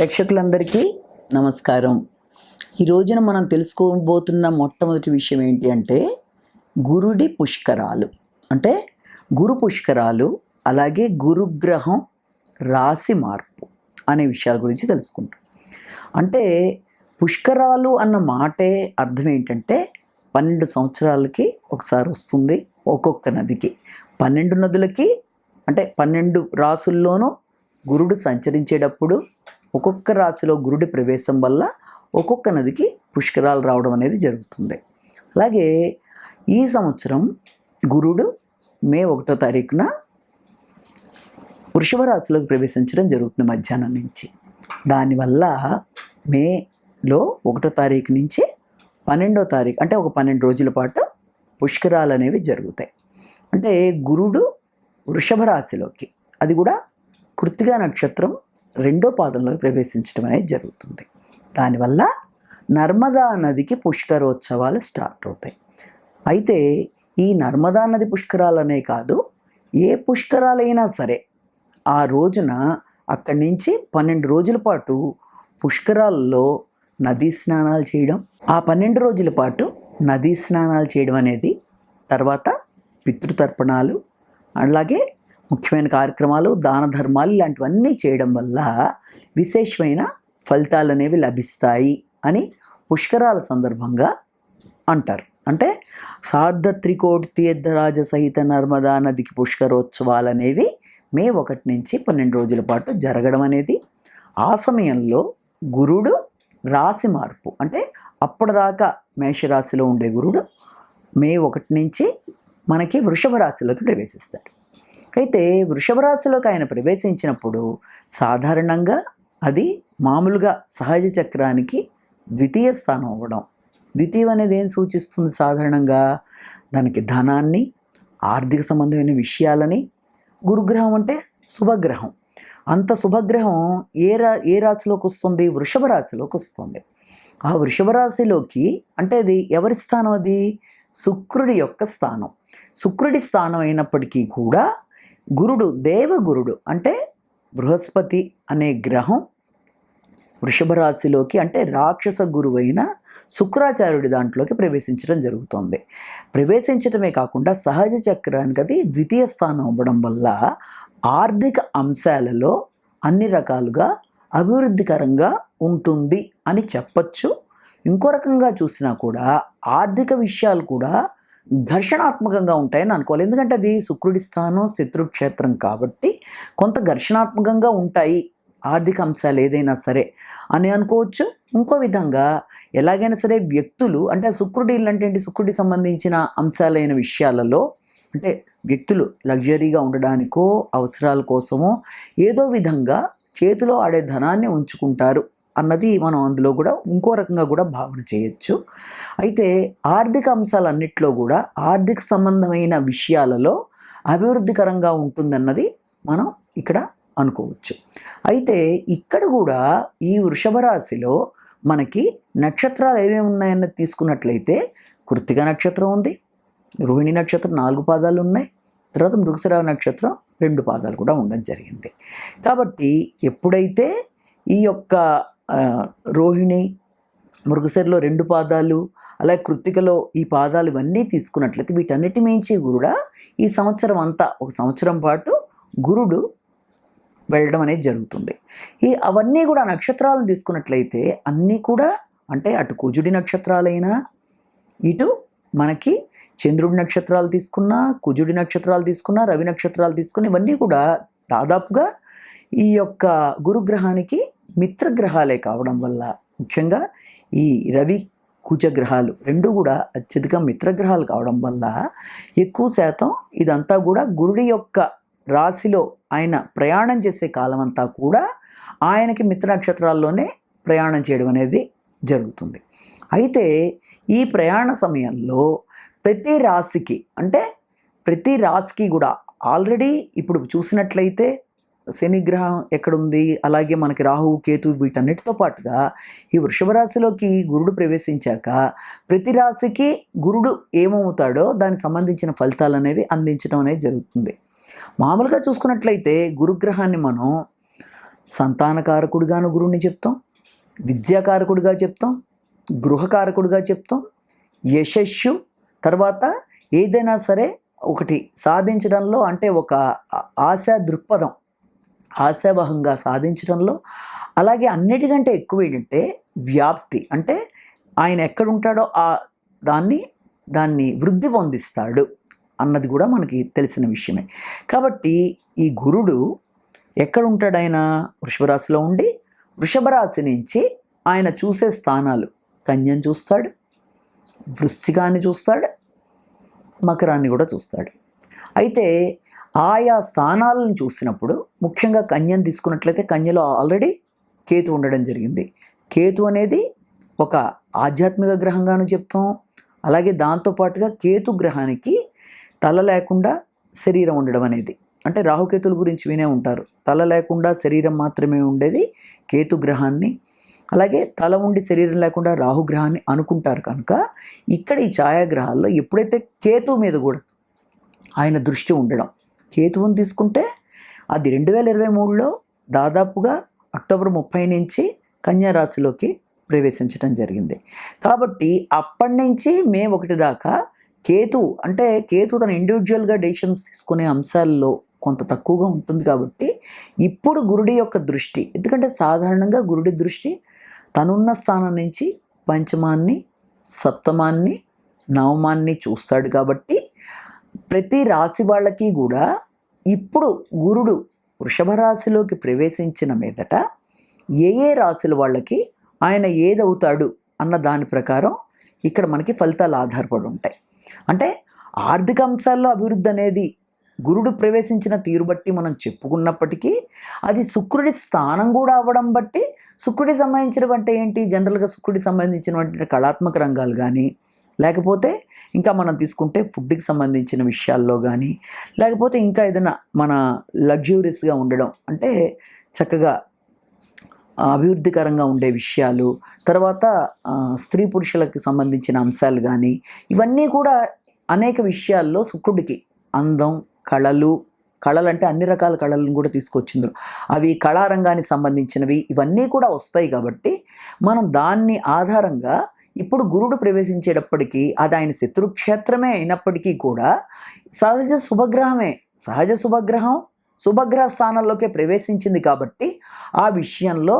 ప్రేక్షకులందరికీ నమస్కారం. ఈ రోజున మనం తెలుసుకోబోతున్న మొట్టమొదటి విషయం ఏంటి అంటే గురుడి పుష్కరాలు. అంటే గురు పుష్కరాలు, అలాగే గురుగ్రహం రాశి మార్పు అనే విషయాల గురించి తెలుసుకుంటాం. అంటే పుష్కరాలు అన్న మాటే అర్థం ఏంటంటే 12 సంవత్సరాలకి ఒకసారి వస్తుంది ఒక్కొక్క నదికి. 12 నదులకి అంటే 12 రాసుల్లోనూ గురుడు సంచరించేటప్పుడు ఒక్కొక్క రాశిలో గురుడి ప్రవేశం వల్ల ఒక్కొక్క నదికి పుష్కరాలు రావడం అనేది జరుగుతుంది. అలాగే ఈ సంవత్సరం గురుడు మే 1వ తారీఖున వృషభ రాశిలోకి ప్రవేశించడం జరుగుతుంది మధ్యాహ్నం నుంచి. దానివల్ల మేలో 1వ తారీఖు నుంచి 12వ తారీఖు అంటే ఒక 12 రోజుల పాటు పుష్కరాలు అనేవి జరుగుతాయి. అంటే గురుడు వృషభ రాశిలోకి, అది కూడా కృత్తికా నక్షత్రం 2వ పాదంలోకి ప్రవేశించడం అనేది జరుగుతుంది. దానివల్ల నర్మదా నదికి పుష్కరోత్సవాలు స్టార్ట్ అవుతాయి. అయితే ఈ నర్మదా నది పుష్కరాలనే కాదు, ఏ పుష్కరాలైనా సరే ఆ రోజున అక్కడి నుంచి 12 రోజుల పాటు పుష్కరాల్లో నదీ స్నానాలు చేయడం, ఆ 12 రోజుల పాటు నదీ స్నానాలు చేయడం అనేది, తర్వాత పితృతర్పణాలు, అలాగే ముఖ్యమైన కార్యక్రమాలు, దాన ధర్మాలు ఇలాంటివన్నీ చేయడం వల్ల విశేషమైన ఫలితాలు అనేవి లభిస్తాయి అని పుష్కరాల సందర్భంగా అంటారు. అంటే సార్ధత్రికోటి తీర్థరాజ సహిత నర్మదా నదికి పుష్కరోత్సవాలు అనేవి మే 1 నుంచి 12 రోజుల పాటు జరగడం అనేది, ఆ సమయంలో గురుడు రాశి మార్పు అంటే అప్పటిదాకా మేషరాశిలో ఉండే గురుడు మే 1 నుంచి మనకి వృషభ రాశిలోకి ప్రవేశిస్తాడు. అయితే వృషభ రాశిలోకి ఆయన ప్రవేశించినప్పుడు సాధారణంగా అది మామూలుగా సహజ చక్రానికి ద్వితీయ స్థానం అవ్వడం. ద్వితీయం అనేది ఏం సూచిస్తుంది? సాధారణంగా దానికి ధనాన్ని, ఆర్థిక సంబంధమైన విషయాలని. గురుగ్రహం అంటే శుభగ్రహం. అంత శుభగ్రహం ఏ రాశిలోకి వస్తుంది? వృషభ రాశిలోకి వస్తుంది. ఆ వృషభ రాశిలోకి అంటే అది ఎవరి స్థానం? అది శుక్రుడి యొక్క స్థానం. శుక్రుడి స్థానం అయినప్పటికీ కూడా గురుడు, దేవగురుడు అంటే బృహస్పతి అనే గ్రహం వృషభ రాశిలోకి అంటే రాక్షస గురువైన శుక్రాచార్యుడి దాంట్లోకి ప్రవేశించడం జరుగుతుంది. ప్రవేశించడమే కాకుండా సహజ చక్రానికి అది ద్వితీయ స్థానం అవ్వడం వల్ల ఆర్థిక అంశాలలో అన్ని రకాలుగా అభివృద్ధికరంగా ఉంటుంది అని చెప్పచ్చు. ఇంకో రకంగా చూసినా కూడా ఆర్థిక విషయాలు కూడా ఘర్షణాత్మకంగా ఉంటాయని అనుకోవాలి. ఎందుకంటే అది శుక్రుడి స్థానం, శత్రుక్షేత్రం కాబట్టి కొంత ఘర్షణాత్మకంగా ఉంటాయి ఆర్థిక అంశాలు ఏదైనా సరే అని అనుకోవచ్చు. ఇంకో విధంగా ఎలాగైనా సరే వ్యక్తులు అంటే శుక్రుడి అంటే ఏంటి? శుక్రుడికి సంబంధించిన అంశాలైన విషయాలలో అంటే వ్యక్తులు లగ్జరీగా ఉండడానికో అవసరాల కోసమో ఏదో విధంగా చేతిలో ఆడే ధనాన్ని ఉంచుకుంటారు అన్నది మనం అందులో కూడా ఇంకో రకంగా కూడా భావన చేయొచ్చు. అయితే ఆర్థిక అంశాలన్నింటిలో కూడా ఆర్థిక సంబంధమైన విషయాలలో అభివృద్ధికరంగా ఉంటుందన్నది మనం ఇక్కడ అనుకోవచ్చు. అయితే ఇక్కడ కూడా ఈ వృషభ రాశిలో మనకి నక్షత్రాలు ఏమేమి ఉన్నాయన్నది తీసుకున్నట్లయితే కృత్తిక నక్షత్రం ఉంది, రోహిణి నక్షత్రం 4 పాదాలు ఉన్నాయి, తర్వాత మృగశిర నక్షత్రం 2 పాదాలు కూడా ఉండడం జరిగింది. కాబట్టి ఎప్పుడైతే ఈ యొక్క రోహిణి, మృగశిరలో 2 పాదాలు, అలాగే కృత్తికలో ఈ పాదాలు ఇవన్నీ తీసుకున్నట్లయితే వీటన్నిటి మించి కూడా ఈ సంవత్సరం అంతా ఒక సంవత్సరం పాటు గురుడు వెళ్ళడం అనేది జరుగుతుంది. అవన్నీ కూడా నక్షత్రాలను తీసుకున్నట్లయితే అన్నీ కూడా అంటే అటు కుజుడి నక్షత్రాలైనా, ఇటు మనకి చంద్రుడి నక్షత్రాలు తీసుకున్నా, కుజుడి నక్షత్రాలు తీసుకున్నా, రవి నక్షత్రాలు తీసుకున్న ఇవన్నీ కూడా దాదాపుగా ఈ యొక్క గురుగ్రహానికి మిత్రగ్రహాలే కావడం వల్ల, ముఖ్యంగా ఈ రవి కుజ గ్రహాలు 2 కూడా అత్యధిక మిత్రగ్రహాలు కావడం వల్ల ఎక్కువ శాతం ఇదంతా కూడా గురుడి యొక్క రాశిలో ఆయన ప్రయాణం చేసే కాలం అంతా కూడా ఆయనకి మిత్ర నక్షత్రాల్లోనే ప్రయాణం చేయడం అనేది జరుగుతుంది. అయితే ఈ ప్రయాణ సమయంలో ప్రతి రాశికి అంటే ప్రతి రాశికి కూడా ఆల్రెడీ ఇప్పుడు చూసినట్లయితే శనిగ్రహం ఎక్కడుంది, అలాగే మనకి రాహువు, కేతు వీటన్నిటితో పాటుగా ఈ వృషభ రాశిలోకి గురుడు ప్రవేశించాక ప్రతి రాశికి గురుడు ఏమవుతాడో దానికి సంబంధించిన ఫలితాలు అనేవి అందించడం అనేది జరుగుతుంది. మామూలుగా చూసుకున్నట్లయితే గురుగ్రహాన్ని మనం సంతానకారకుడిగాను గురువుని చెప్తాం, విద్యాకారకుడిగా చెప్తాం, గృహకారకుడిగా చెప్తాం, యశస్సు, తర్వాత ఏదైనా సరే ఒకటి సాధించడంలో అంటే ఒక ఆశా దృక్పథం, ఆశావహంగా సాధించడంలో, అలాగే అన్నిటికంటే ఎక్కువ ఏంటంటే వ్యాప్తి, అంటే ఆయన ఎక్కడుంటాడో దాన్ని వృద్ధి పొందిస్తాడు అన్నది కూడా మనకి తెలిసిన విషయమే. కాబట్టి ఈ గురుడు ఎక్కడ ఉంటాడు? ఆయన వృషభ రాశిలో ఉండి వృషభ రాశి నుంచి ఆయన చూసే స్థానాలు కన్యను చూస్తాడు, వృశ్చికాన్ని చూస్తాడు, మకరాన్ని కూడా చూస్తాడు. అయితే ఆయా స్థానాలను చూసినప్పుడు ముఖ్యంగా కన్యను తీసుకున్నట్లయితే కన్యలో ఆల్రెడీ కేతు ఉండడం జరిగింది. కేతు అనేది ఒక ఆధ్యాత్మిక గ్రహంగాను చెప్తాం. అలాగే దాంతోపాటుగా కేతు గ్రహానికి తల లేకుండా శరీరం ఉండడం అనేది, అంటే రాహుకేతుల గురించి వినే ఉంటారు. తల లేకుండా శరీరం మాత్రమే ఉండేది కేతు గ్రహాన్ని, అలాగే తల ఉండి శరీరం లేకుండా రాహుగ్రహాన్ని అనుకుంటారు. కనుక ఇక్కడ ఈ ఛాయాగ్రహాల్లో ఎప్పుడైతే కేతు మీద కూడా ఆయన దృష్టి ఉండడం, కేతువుని తీసుకుంటే అది 2023లో దాదాపుగా అక్టోబర్ 30 నుంచి కన్యా రాశిలోకి ప్రవేశించడం జరిగింది. కాబట్టి అప్పటి నుంచి మే 1 దాకా కేతు తన ఇండివిజువల్గా డెసిషన్స్ తీసుకునే అంశాల్లో కొంత తక్కువగా ఉంటుంది. కాబట్టి ఇప్పుడు గురుడి యొక్క దృష్టి, ఎందుకంటే సాధారణంగా గురుడి దృష్టి తనున్న స్థానం నుంచి పంచమాన్ని, సప్తమాన్ని, నవమాన్ని చూస్తాడు. కాబట్టి ప్రతి రాశి వాళ్ళకి కూడా ఇప్పుడు గురుడు వృషభ రాశిలోకి ప్రవేశించిన మీదట ఏ రాశుల వాళ్ళకి ఆయన ఏదవుతాడు అన్న దాని ప్రకారం ఇక్కడ మనకి ఫలితాలు ఆధారపడి ఉంటాయి. అంటే ఆర్థిక అంశాల్లో అభివృద్ధి అనేది గురుడు ప్రవేశించిన తీరు బట్టి మనం చెప్పుకున్నప్పటికీ అది శుక్రుడి స్థానం కూడా అవ్వడం బట్టి, శుక్రుడికి సంబంధించినవంటే ఏంటి, జనరల్గా శుక్రుడికి సంబంధించినటువంటి కళాత్మక రంగాలు కానీ, లేకపోతే ఇంకా మనం తీసుకుంటే ఫుడ్కి సంబంధించిన విషయాల్లో కానీ, లేకపోతే ఇంకా ఏదైనా మన లగ్జూరియస్గా ఉండడం, అంటే చక్కగా అభివృద్ధికరంగా ఉండే విషయాలు, తర్వాత స్త్రీ పురుషులకు సంబంధించిన అంశాలు కానీ, ఇవన్నీ కూడా అనేక విషయాల్లో శుక్రుడికి అందం, కళలు అంటే అన్ని రకాల కళలను కూడా తీసుకొచ్చింది, అవి కళారంగానికి సంబంధించినవి, ఇవన్నీ కూడా వస్తాయి. కాబట్టి మనం దాన్ని ఆధారంగా ఇప్పుడు గురుడు ప్రవేశించేటప్పటికీ అది ఆయన శత్రుక్షేత్రమే అయినప్పటికీ కూడా సహజ శుభగ్రహం శుభగ్రహ స్థానంలోకే ప్రవేశించింది. కాబట్టి ఆ విషయంలో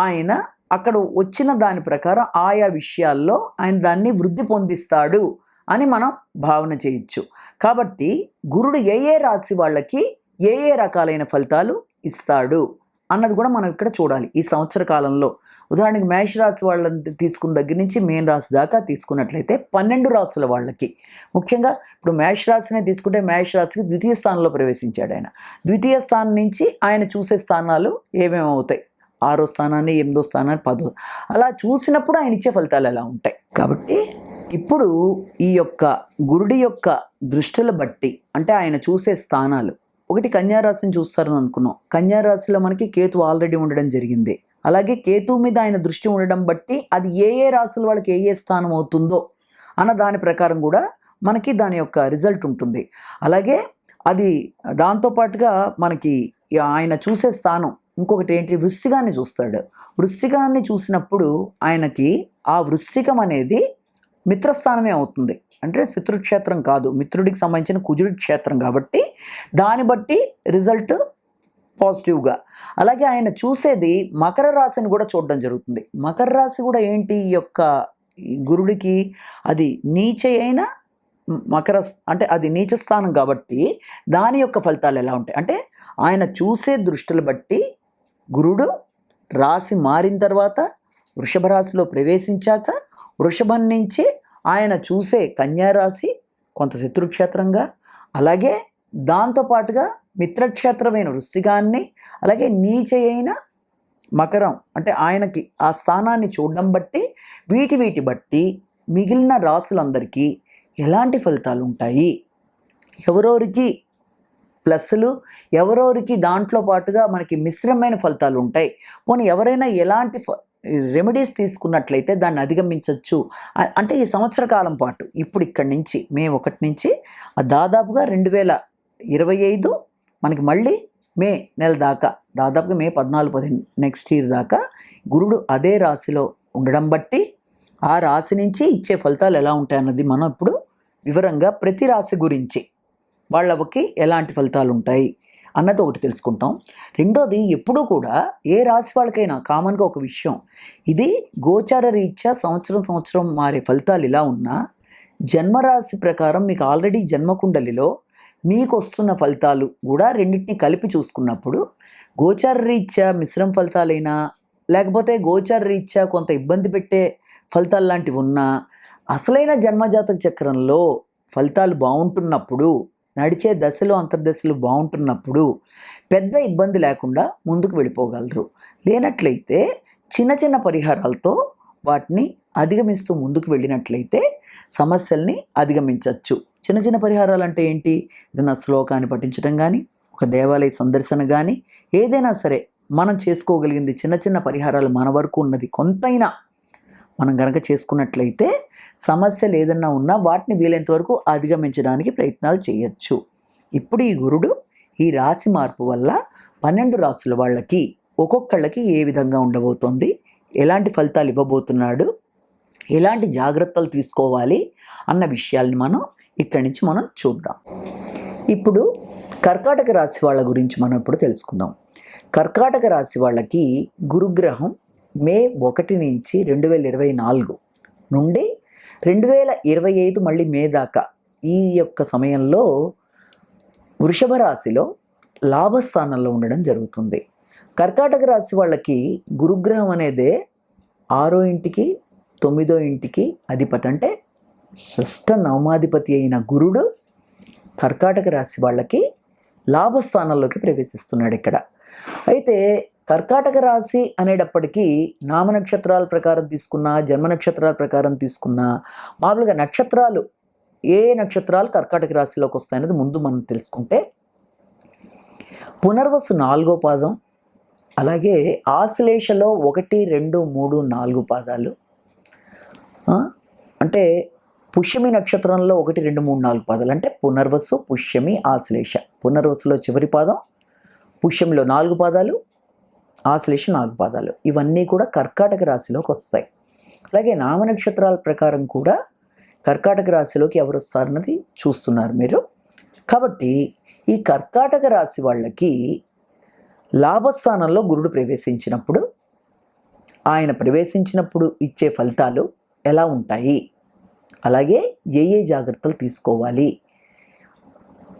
ఆయన అక్కడ వచ్చిన దాని ప్రకారం ఆయా విషయాల్లో ఆయన దాన్ని వృద్ధి పొందిస్తాడు అని మనం భావన చేయొచ్చు. కాబట్టి గురుడు ఏ రాశి వాళ్ళకి ఏ రకాలైన ఫలితాలు ఇస్తాడు అన్నది కూడా మనం ఇక్కడ చూడాలి. ఈ సంవత్సర కాలంలో ఉదాహరణకి మేషరాశి వాళ్ళని తీసుకున్న దగ్గర నుంచి మీన రాశి దాకా తీసుకున్నట్లయితే 12 రాశుల వాళ్ళకి, ముఖ్యంగా ఇప్పుడు మేషరాశినే తీసుకుంటే మేషరాశికి ద్వితీయ స్థానంలో ప్రవేశించాడు ఆయన. ద్వితీయ స్థానం నుంచి ఆయన చూసే స్థానాలు ఏమేమవుతాయి, 6వ స్థానాన్ని, 8వ స్థానాన్ని, 10వ, అలా చూసినప్పుడు ఆయన ఇచ్చే ఫలితాలు ఎలా ఉంటాయి. కాబట్టి ఇప్పుడు ఈ యొక్క గురుడి యొక్క దృష్టిల బట్టి, అంటే ఆయన చూసే స్థానాలు, ఒకటి కన్యారాశిని చూస్తారని అనుకున్నాం. కన్యారాశిలో మనకి కేతు ఆల్రెడీ ఉండడం జరిగింది. అలాగే కేతు మీద ఆయన దృష్టి ఉండడం బట్టి అది ఏ రాశుల వాళ్ళకి ఏ స్థానం అవుతుందో అన్న దాని ప్రకారం కూడా మనకి దాని యొక్క రిజల్ట్ ఉంటుంది. అలాగే అది దాంతోపాటుగా మనకి ఆయన చూసే స్థానం ఇంకొకటి ఏంటి, వృశ్చికాన్ని చూస్తాడు. వృశ్చికాన్ని చూసినప్పుడు ఆయనకి ఆ వృశ్చికం అనేది మిత్రస్థానమే అవుతుంది, అంటే శత్రుక్షేత్రం కాదు, మిత్రుడికి సంబంధించిన కుజుడి క్షేత్రం. కాబట్టి దాన్ని బట్టి రిజల్ట్ పాజిటివ్గా. అలాగే ఆయన చూసేది మకర రాశిని కూడా చూడడం జరుగుతుంది. మకర రాశి కూడా ఏంటి, ఈ యొక్క గురుడికి అది నీచ అయిన అంటే అది నీచ స్థానం. కాబట్టి దాని యొక్క ఫలితాలు ఎలా ఉంటాయి అంటే, ఆయన చూసే దృష్టిని బట్టి గురుడు రాశి మారిన తర్వాత వృషభ రాశిలో ప్రవేశించాక వృషభం నుంచి ఆయన చూసే కన్యారాశి కొంత శత్రుక్షేత్రంగా, అలాగే దాంతోపాటుగా మిత్రక్షేత్రమైన వృశ్చికాన్ని, అలాగే నీచ అయిన మకరం, అంటే ఆయనకి ఆ స్థానాన్ని చూడడం బట్టి వీటి బట్టి మిగిలిన రాసులందరికీ ఎలాంటి ఫలితాలు ఉంటాయి, ఎవరెవరికి ప్లస్లు, ఎవరెవరికి దాంట్లో పాటుగా మనకి మిశ్రమైన ఫలితాలు ఉంటాయి, పోనీ ఎవరైనా ఎలాంటి రెమెడీస్ తీసుకున్నట్లయితే దాన్ని అధిగమించవచ్చు. అంటే ఈ సంవత్సర కాలం పాటు ఇప్పుడు ఇక్కడి నుంచి మే 1 నుంచి దాదాపుగా 2025 మనకి మళ్ళీ మే నెల దాకా, దాదాపుగా మే 14-15 నెక్స్ట్ ఇయర్ దాకా గురుడు అదే రాశిలో ఉండడం బట్టి ఆ రాశి నుంచి ఇచ్చే ఫలితాలు ఎలా ఉంటాయన్నది మనం ఇప్పుడు వివరంగా ప్రతి రాశి గురించి వాళ్ళకి ఎలాంటి ఫలితాలు ఉంటాయి అన్నది ఒకటి తెలుసుకుంటాం. రెండోది, ఎప్పుడూ కూడా ఏ రాశి వాళ్ళకైనా కామన్గా ఒక విషయం, ఇది గోచార రీత్యా సంవత్సరం మారే ఫలితాలు ఇలా ఉన్నా జన్మరాశి ప్రకారం మీకు ఆల్రెడీ జన్మకుండలిలో మీకు వస్తున్న ఫలితాలు కూడా రెండింటిని కలిపి చూసుకున్నప్పుడు గోచార రీత్యా మిశ్రమ ఫలితాలైనా లేకపోతే గోచార రీత్యా కొంత ఇబ్బంది పెట్టే ఫలితాలు లాంటివి ఉన్నా అసలైన జన్మజాతక చక్రంలో ఫలితాలు బాగుంటున్నప్పుడు, నడిచే దశలు అంతర్దశలు బాగుంటున్నప్పుడు పెద్ద ఇబ్బంది లేకుండా ముందుకు వెళ్ళిపోగలరు. లేనట్లయితే చిన్న చిన్న పరిహారాలతో వాటిని అధిగమిస్తూ ముందుకు వెళ్ళినట్లయితే సమస్యల్ని అధిగమించవచ్చు. చిన్న చిన్న పరిహారాలు అంటే ఏంటి? ఏదైనా శ్లోకాన్ని పఠించడం కానీ, ఒక దేవాలయ సందర్శన కానీ, ఏదైనా సరే మనం చేసుకోగలిగింది చిన్న చిన్న పరిహారాలు మన వరకు ఉన్నది కొంతైనా మనం కనుక చేసుకున్నట్లయితే సమస్యలు ఏదన్నా ఉన్నా వాటిని వీలైనంత వరకు అధిగమించడానికి ప్రయత్నాలు చేయొచ్చు. ఇప్పుడు ఈ గురుడు ఈ రాశి మార్పు వల్ల 12 రాశుల వాళ్ళకి ఒక్కొక్కళ్ళకి ఏ విధంగా ఉండబోతోంది, ఎలాంటి ఫలితాలు ఇవ్వబోతున్నాడు, ఎలాంటి జాగ్రత్తలు తీసుకోవాలి అన్న విషయాల్ని మనం ఇక్కడి నుంచి మనం చూద్దాం. ఇప్పుడు కర్కాటక రాశి వాళ్ళ గురించి మనం ఇప్పుడు తెలుసుకుందాం. కర్కాటక రాశి వాళ్ళకి గురుగ్రహం మే 1 నుంచి 2024 నుండి 2025 మళ్ళీ మే దాకా ఈ యొక్క సమయంలో వృషభ రాశిలో లాభస్థానంలో ఉండడం జరుగుతుంది. కర్కాటక రాశి వాళ్ళకి గురుగ్రహం అనేదే 6వ ఇంటికి 9వ ఇంటికి అధిపతి, అంటే షష్ఠ నవమాధిపతి అయిన గురుడు కర్కాటక రాశి వాళ్ళకి లాభస్థానంలోకి ప్రవేశిస్తున్నాడు ఇక్కడ. అయితే కర్కాటక రాశి అనేటప్పటికీ నామ నక్షత్రాల ప్రకారం తీసుకున్నా, జన్మ నక్షత్రాల ప్రకారం తీసుకున్నా, మామూలుగా నక్షత్రాలు ఏ నక్షత్రాలు కర్కాటక రాశిలోకి వస్తాయనేది ముందు మనం తెలుసుకుంటే, పునర్వసు 4వ పాదం, అలాగే ఆశ్లేషలో 1, 2, 3, 4 పాదాలు, అంటే పుష్యమి నక్షత్రంలో 1, 2, 3, 4 పాదాలు, అంటే పునర్వసు, పుష్యమి, ఆశ్లేష. పునర్వసులో చివరి పాదం, పుష్యమిలో 4 పాదాలు, ఆశ్లేష 4 పాదాలు. ఇవన్నీ కూడా కర్కాటక రాశిలోకి వస్తాయి. అలాగే నామ నక్షత్రాల ప్రకారం కూడా కర్కాటక రాశిలోకి ఎవరు వస్తారన్నది చూస్తున్నారు మీరు. కాబట్టి ఈ కర్కాటక రాశి వాళ్ళకి లాభస్థానంలో గురుడు ప్రవేశించినప్పుడు, ఆయన ప్రవేశించినప్పుడు ఇచ్చే ఫలితాలు ఎలా ఉంటాయి, అలాగే ఏ జాగ్రత్తలు తీసుకోవాలి,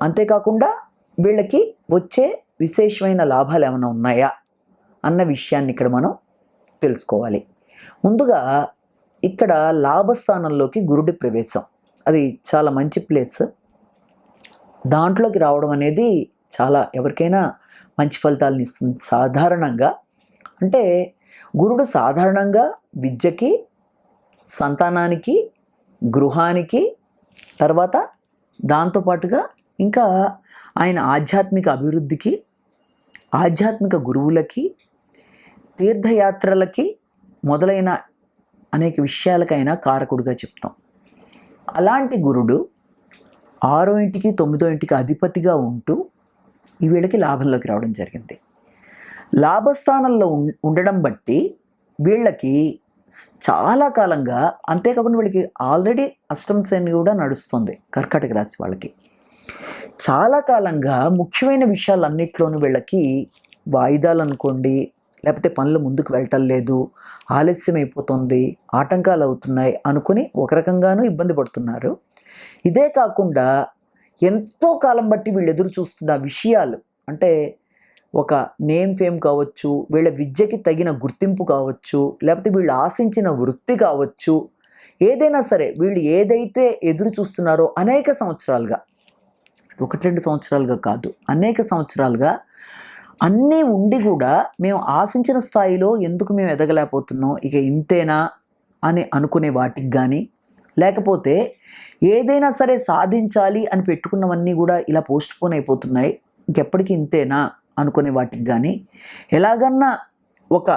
అంతేకాకుండా వీళ్ళకి వచ్చే విశేషమైన లాభాలు ఏమైనా ఉన్నాయా అన్న విషయాన్ని ఇక్కడ మనం తెలుసుకోవాలి. ముందుగా ఇక్కడ లాభస్థానంలోకి గురుడి ప్రవేశం, అది చాలా మంచి ప్లేస్. దాంట్లోకి రావడం అనేది చాలా ఎవరికైనా మంచి ఫలితాలను ఇస్తుంది. సాధారణంగా అంటే గురుడు సాధారణంగా విద్యకి, సంతానానికి, గృహానికి, తర్వాత దాంతోపాటుగా ఇంకా ఆయన ఆధ్యాత్మిక అభివృద్ధికి, ఆధ్యాత్మిక గురువులకి, తీర్థయాత్రలకి మొదలైన అనేక విషయాలకైనా కారకుడుగా చెప్తాం. అలాంటి గురుడు 6వ ఇంటికి 9వ ఇంటికి అధిపతిగా ఉంటూ ఈ వీళ్ళకి లాభంలోకి రావడం జరిగింది. లాభస్థానంలో ఉండడం బట్టి వీళ్ళకి చాలా కాలంగా, అంతేకాకుండా వీళ్ళకి ఆల్రెడీ అష్టమ శని కూడా నడుస్తుంది కర్కాటక రాశి వాళ్ళకి. చాలా కాలంగా ముఖ్యమైన విషయాలన్నిట్లోనూ వీళ్ళకి వాయిదాలు అనుకోండి, లేకపోతే పనులు ముందుకు వెళ్ళటం లేదు, ఆలస్యం అయిపోతుంది, ఆటంకాలు అవుతున్నాయి అనుకుని ఒక రకంగానూ ఇబ్బంది పడుతున్నారు. ఇదే కాకుండా ఎంతో కాలం బట్టి వీళ్ళు ఎదురు చూస్తున్న విషయాలు, అంటే ఒక నేమ్ ఫేమ్ కావచ్చు, వీళ్ళ విద్యకి తగిన గుర్తింపు కావచ్చు, లేకపోతే వీళ్ళు ఆశించిన వృత్తి కావచ్చు, ఏదైనా సరే వీళ్ళు ఏదైతే ఎదురు చూస్తున్నారో అనేక సంవత్సరాలుగా, 1-2 సంవత్సరాలుగా కాదు, అనేక సంవత్సరాలుగా అన్నీ ఉండి కూడా మేము ఆశించిన స్థాయిలో ఎందుకు మేము ఎదగలేకపోతున్నాం, ఇక ఇంతేనా అని అనుకునే వాటికి కానీ, లేకపోతే ఏదైనా సరే సాధించాలి అని పెట్టుకున్నవన్నీ కూడా ఇలా పోస్ట్ పోన్ అయిపోతున్నాయి, ఇంకెప్పటికీ ఇంతేనా అనుకునే వాటికి కానీ, ఎలాగన్నా ఒక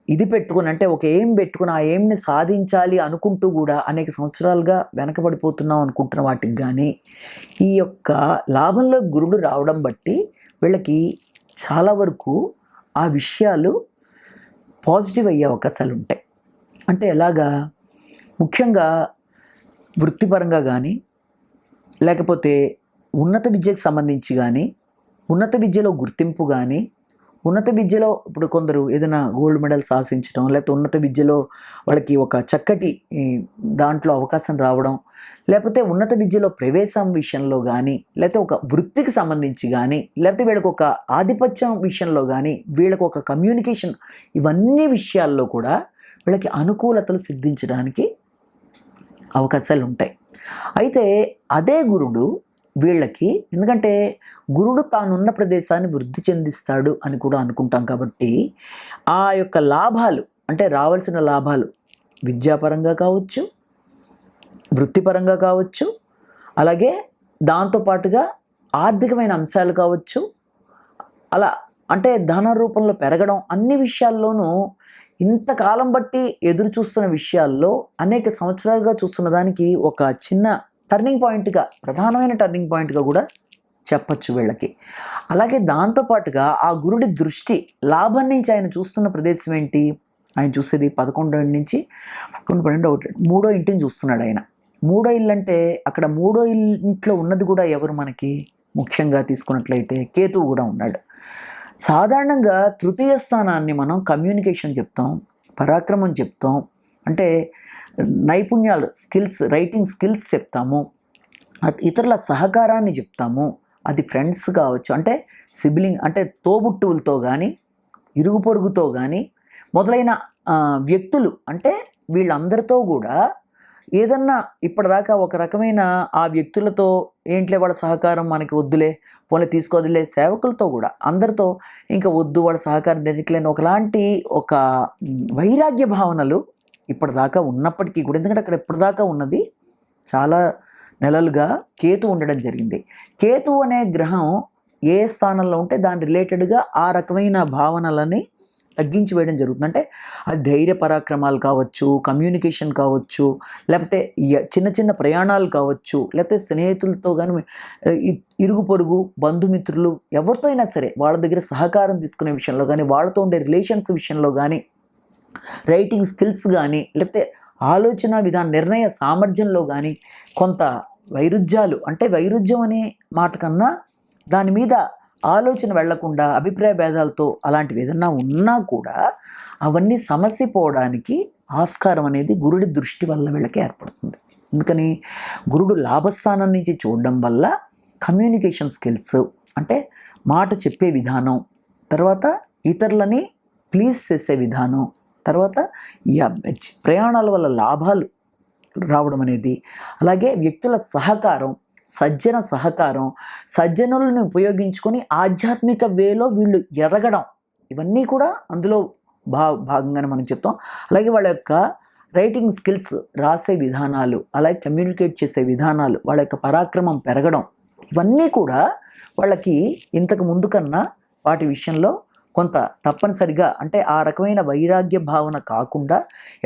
ఇది పెట్టుకుని, అంటే ఒక ఎయిమ్ పెట్టుకుని ఆ ఎయిమ్ని సాధించాలి అనుకుంటూ కూడా అనేక సంవత్సరాలుగా వెనకబడిపోతున్నాం అనుకుంటున్న వాటికి కానీ, ఈ యొక్క లాభంలో గురుడు రావడం బట్టి వీళ్ళకి చాలా వరకు ఆ విషయాలు పాజిటివ్ అయ్యే అవకాశాలు ఉంటాయి. అంటే ఎలాగా, ముఖ్యంగా వృత్తిపరంగా కానీ, లేకపోతే ఉన్నత విద్యకు సంబంధించి కానీ, ఉన్నత విద్యలో గుర్తింపు కానీ, ఉన్నత విద్యలో ఇప్పుడు కొందరు ఏదైనా గోల్డ్ మెడల్ సాధించడం, లేకపోతే ఉన్నత విద్యలో వాళ్ళకి ఒక చక్కటి దాంట్లో అవకాశం రావడం, లేకపోతే ఉన్నత విద్యలో ప్రవేశం విషయంలో కానీ, లేకపోతే ఒక వృత్తికి సంబంధించి కానీ, లేకపోతే వీళ్ళకి ఒక ఆధిపత్యం విషయంలో కానీ, వీళ్ళకి ఒక కమ్యూనికేషన్, ఇవన్నీ విషయాల్లో కూడా వీళ్ళకి అనుకూలతలు సిద్ధించడానికి అవకాశాలు ఉంటాయి. అయితే అదే గురుడు వీళ్ళకి, ఎందుకంటే గురుడు తానున్న ప్రదేశాన్ని వృద్ధి చెందిస్తాడు అని కూడా అనుకుంటాం కాబట్టి, ఆ యొక్క లాభాలు అంటే రావాల్సిన లాభాలు విద్యాపరంగా కావచ్చు, వృత్తిపరంగా కావచ్చు, అలాగే దాంతోపాటుగా ఆర్థికమైన అంశాలు కావచ్చు, అలా అంటే ధన రూపంలో పెరగడం, అన్ని విషయాల్లోనూ ఇంతకాలం బట్టి ఎదురు చూస్తున్న విషయాల్లో అనేక సంవత్సరాలుగా చూస్తున్న దానికి ఒక చిన్న టర్నింగ్ పాయింట్గా, ప్రధానమైన టర్నింగ్ పాయింట్గా కూడా చెప్పచ్చు వీళ్ళకి. అలాగే దాంతోపాటుగా ఆ గురుడి దృష్టి లాభం నుంచి ఆయన చూస్తున్న ప్రదేశం ఏంటి, ఆయన చూసేది 11వ నుంచి 3వ ఇంటిని చూస్తున్నాడు ఆయన. 3వ ఇల్లు అంటే అక్కడ 3వ ఇంట్లో ఉన్నది కూడా ఎవరు మనకి ముఖ్యంగా తీసుకున్నట్లయితే కేతువు కూడా ఉన్నాడు. సాధారణంగా తృతీయ స్థానాన్ని మనం కమ్యూనికేషన్ చెప్తాం, పరాక్రమం చెప్తాం, అంటే నైపుణ్యాలు, స్కిల్స్, రైటింగ్ స్కిల్స్ చెప్తాము, ఇతరుల సహకారాన్ని చెప్తాము. అది ఫ్రెండ్స్ కావచ్చు, అంటే సిబ్లింగ్ అంటే తోబుట్టువులతో కానీ, ఇరుగు పొరుగుతో కానీ, మొదలైన వ్యక్తులు, అంటే వీళ్ళందరితో కూడా ఏదన్నా ఇప్పటిదాకా ఒక రకమైన ఆ వ్యక్తులతో ఏంట్లే వాళ్ళ సహకారం మనకి వద్దులే, పోలే తీసుకోవద్దులే, సేవకులతో కూడా అందరితో ఇంకా వద్దు వాళ్ళ సహకారం దేనికిలేని ఒకలాంటి ఒక వైరాగ్య భావనలు ఇప్పటిదాకా ఉన్నప్పటికీ కూడా, ఎందుకంటే అక్కడ ఇప్పటిదాకా ఉన్నది చాలా నెలలుగా కేతు ఉండడం జరిగింది. కేతు అనే గ్రహం ఏ స్థానంలో ఉంటే దాని రిలేటెడ్గా ఆ రకమైన భావనలని తగ్గించి వేయడం జరుగుతుంది. అంటే అది ధైర్య పరాక్రమాలు కావచ్చు, కమ్యూనికేషన్ కావచ్చు, లేకపోతే చిన్న చిన్న ప్రయాణాలు కావచ్చు, లేకపోతే స్నేహితులతో కానీ, ఇరుగు పొరుగు బంధుమిత్రులు ఎవరితో అయినా సరే వాళ్ళ దగ్గర సహకారం తీసుకునే విషయంలో కానీ, వాళ్ళతో ఉండే రిలేషన్స్ విషయంలో కానీ, రైటింగ్ స్కిల్స్ కానీ, లేకపోతే ఆలోచన విధాన నిర్ణయ సామర్థ్యంలో కానీ కొంత వైరుధ్యాలు, అంటే వైరుధ్యం అనే మాట కన్నా దాని మీద ఆలోచన వెళ్లకుండా అభిప్రాయ భేదాలతో అలాంటివి ఏదన్నా ఉన్నా కూడా అవన్నీ సమసిపోవడానికి ఆస్కారం అనేది గురుడి దృష్టి వల్ల వీళ్ళకి ఏర్పడుతుంది. అందుకని గురుడు లాభస్థానం నుంచి చూడడం వల్ల కమ్యూనికేషన్ స్కిల్స్, అంటే మాట చెప్పే విధానం, తర్వాత ఇతరులని ప్లీజ్ చేసే విధానం, తర్వాత ప్రయాణాల వల్ల లాభాలు రావడం అనేది, అలాగే వ్యక్తుల సహకారం, సజ్జన సహకారం, సజ్జనులను ఉపయోగించుకొని ఆధ్యాత్మిక వేలో వీళ్ళు ఎదగడం, ఇవన్నీ కూడా అందులో భాగంగానే మనం చెప్తాం. అలాగే వాళ్ళ యొక్క రైటింగ్ స్కిల్స్, రాసే విధానాలు, అలాగే కమ్యూనికేట్ చేసే విధానాలు, వాళ్ళ యొక్క పరాక్రమం పెరగడం, ఇవన్నీ కూడా వాళ్ళకి ఇంతకు ముందు కన్నా వాటి విషయంలో కొంత తప్పనిసరిగా, అంటే ఆ రకమైన వైరాగ్య భావన కాకుండా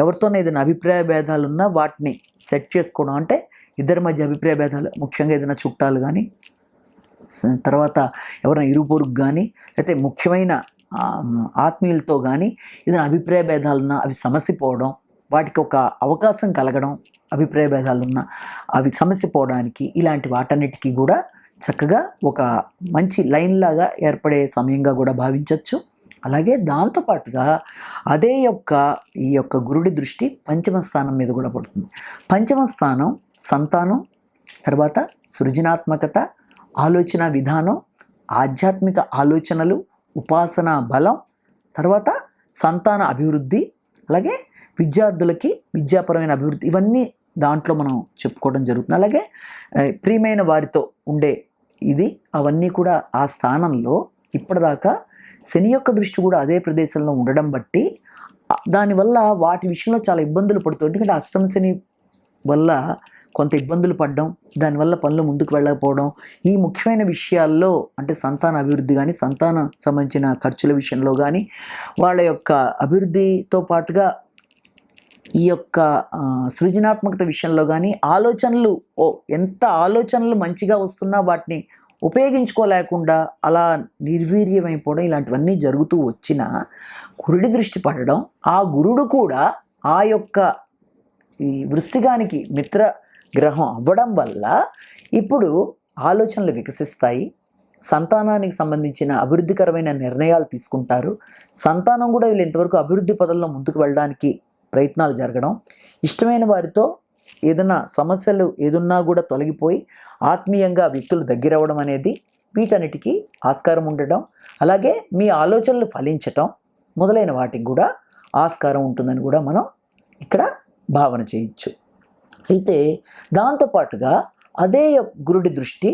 ఎవరితోనే ఏదైనా అభిప్రాయ భేదాలు ఉన్నా వాటిని సెట్ చేసుకోవడం, అంటే ఇద్దరి మధ్య అభిప్రాయ భేదాలు, ముఖ్యంగా ఏదైనా చుట్టాలు కానీ, తర్వాత ఎవరైనా ఇరుగు పొరుగు కానీ, లేకపోతే ముఖ్యమైన ఆత్మీయులతో కానీ ఏదైనా అభిప్రాయ భేదాలున్నా అవి సమసిపోవడం, వాటికి ఒక అవకాశం కలగడం, అభిప్రాయ భేదాలున్నా అవి సమసిపోవడానికి, ఇలాంటి వాటన్నిటికీ కూడా చక్కగా ఒక మంచి లైన్ లాగా ఏర్పడే సమయంగా కూడా భావించవచ్చు. అలాగే దాంతోపాటుగా అదే ఈ యొక్క గురుడి దృష్టి పంచమ స్థానం మీద కూడా పడుతుంది. పంచమ స్థానం సంతానం, తర్వాత సృజనాత్మకత, ఆలోచన విధానం, ఆధ్యాత్మిక ఆలోచనలు, ఉపాసనా బలం, తర్వాత సంతాన అభివృద్ధి, అలాగే విద్యార్థులకి విద్యాపరమైన అభివృద్ధి, ఇవన్నీ దాంట్లో మనం చెప్పుకోవడం జరుగుతుంది. అలాగే ప్రియమైన వారితో ఉండే ఇది, అవన్నీ కూడా ఆ స్థానంలో ఇప్పటిదాకా శని యొక్క దృష్టి కూడా అదే ప్రదేశంలో ఉండడం బట్టి దానివల్ల వాటి విషయంలో చాలా ఇబ్బందులు పడుతుంది. ఎందుకంటే అష్టమ శని వల్ల కొంత ఇబ్బందులు పడడం, దానివల్ల పనులు ముందుకు వెళ్ళకపోవడం, ఈ ముఖ్యమైన విషయాల్లో, అంటే సంతాన అభివృద్ధి కానీ, సంతాన సంబంధించిన ఖర్చుల విషయంలో కానీ, వాళ్ళ యొక్క అభివృద్ధితో పాటుగా ఈ యొక్క సృజనాత్మకత విషయంలో కానీ, ఆలోచనలు ఎంత ఆలోచనలు మంచిగా వస్తున్నా వాటిని ఉపయోగించుకోలేకుండా అలా నిర్వీర్యమైపోవడం ఇలాంటివన్నీ జరుగుతూ వచ్చిన గురుడి దృష్టి పడడం, ఆ గురుడు కూడా ఆ యొక్క ఈ వృశ్చికానికి మిత్ర గ్రహం అవ్వడం వల్ల ఇప్పుడు ఆలోచనలు వికసిస్తాయి, సంతానానికి సంబంధించిన అభివృద్ధికరమైన నిర్ణయాలు తీసుకుంటారు, సంతానం కూడా వీళ్ళు ఇంతవరకు అభివృద్ధి పదంలో ముందుకు వెళ్ళడానికి ప్రయత్నాలు జరగడం, ఇష్టమైన వారితో ఏదైనా సమస్యలు ఏదున్నా కూడా తొలగిపోయి ఆత్మీయంగా వ్యక్తులు దగ్గరవ్వడం అనేది వీటన్నిటికీ ఆస్కారం ఉండడం, అలాగే మీ ఆలోచనలు ఫలించటం మొదలైన వాటికి కూడా ఆస్కారం ఉంటుందని కూడా మనం ఇక్కడ భావన చేయొచ్చు. అయితే దాంతోపాటుగా అదే గురుడి దృష్టి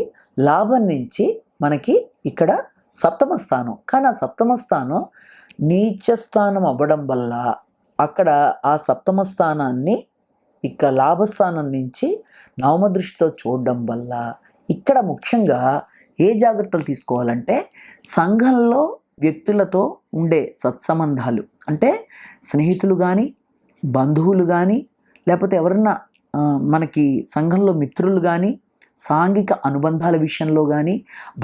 లాభం నుంచి మనకి ఇక్కడ సప్తమ స్థానం, కానీ ఆ సప్తమ స్థానం నీచ స్థానం అవ్వడం వల్ల అక్కడ ఆ సప్తమ స్థానాన్ని ఇక లాభస్థానం నుంచి నవమ దృష్టితో చూడడం వల్ల ఇక్కడ ముఖ్యంగా ఏ జాగ్రత్తలు తీసుకోవాలంటే సంఘంలో వ్యక్తులతో ఉండే సత్సంబంధాలు, అంటే స్నేహితులు కానీ బంధువులు కానీ లేకపోతే ఎవరన్నా మనకి సంఘంలో మిత్రులు కానీ సాంఘిక అనుబంధాల విషయంలో కానీ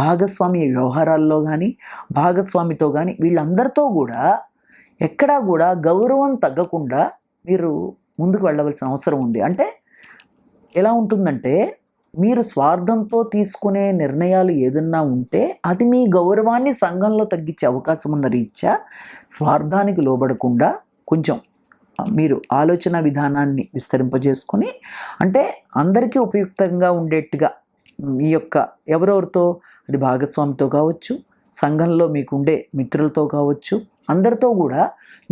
భాగస్వామ్య వ్యవహారాల్లో కానీ భాగస్వామితో కానీ వీళ్ళందరితో కూడా ఎక్కడా కూడా గౌరవం తగ్గకుండా మీరు ముందుకు వెళ్ళవలసిన అవసరం ఉంది. అంటే ఎలా ఉంటుందంటే మీరు స్వార్థంతో తీసుకునే నిర్ణయాలు ఏదన్నా ఉంటే అది మీ గౌరవాన్ని సంఘంలో తగ్గించే అవకాశం ఉన్న రీత్యా స్వార్థానికి లోబడకుండా కొంచెం మీరు ఆలోచన విధానాన్ని విస్తరింపజేసుకొని, అంటే అందరికీ ఉపయుక్తంగా ఉండేట్టుగా మీ యొక్క ఎవరెవరితో, అది భాగస్వామితో కావచ్చు, సంఘంలో మీకుండే మిత్రులతో కావచ్చు, అందరితో కూడా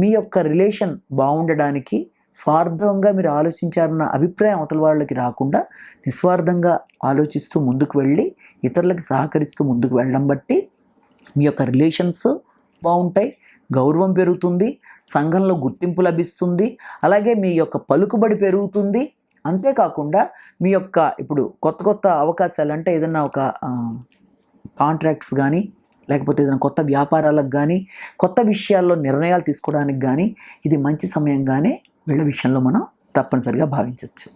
మీ యొక్క రిలేషన్ బాగుండడానికి స్వార్థంగా మీరు ఆలోచించారన్న అభిప్రాయం అవతల వాళ్ళకి రాకుండా నిస్వార్థంగా ఆలోచిస్తూ ముందుకు వెళ్ళి ఇతరులకి సహకరిస్తూ ముందుకు వెళ్ళడం బట్టి మీ యొక్క రిలేషన్స్ బాగుంటాయి, గౌరవం పెరుగుతుంది, సంఘంలో గుర్తింపు లభిస్తుంది, అలాగే మీ యొక్క పలుకుబడి పెరుగుతుంది. అంతేకాకుండా మీ యొక్క ఇప్పుడు కొత్త కొత్త అవకాశాలు, అంటే ఏదైనా ఒక కాంట్రాక్ట్స్ కానీ లేకపోతే ఏదైనా కొత్త వ్యాపారాలకు కానీ కొత్త విషయాల్లో నిర్ణయాలు తీసుకోవడానికి కానీ ఇది మంచి సమయంగానే వీళ్ళ విషయంలో మనం తప్పనిసరిగా భావించవచ్చు.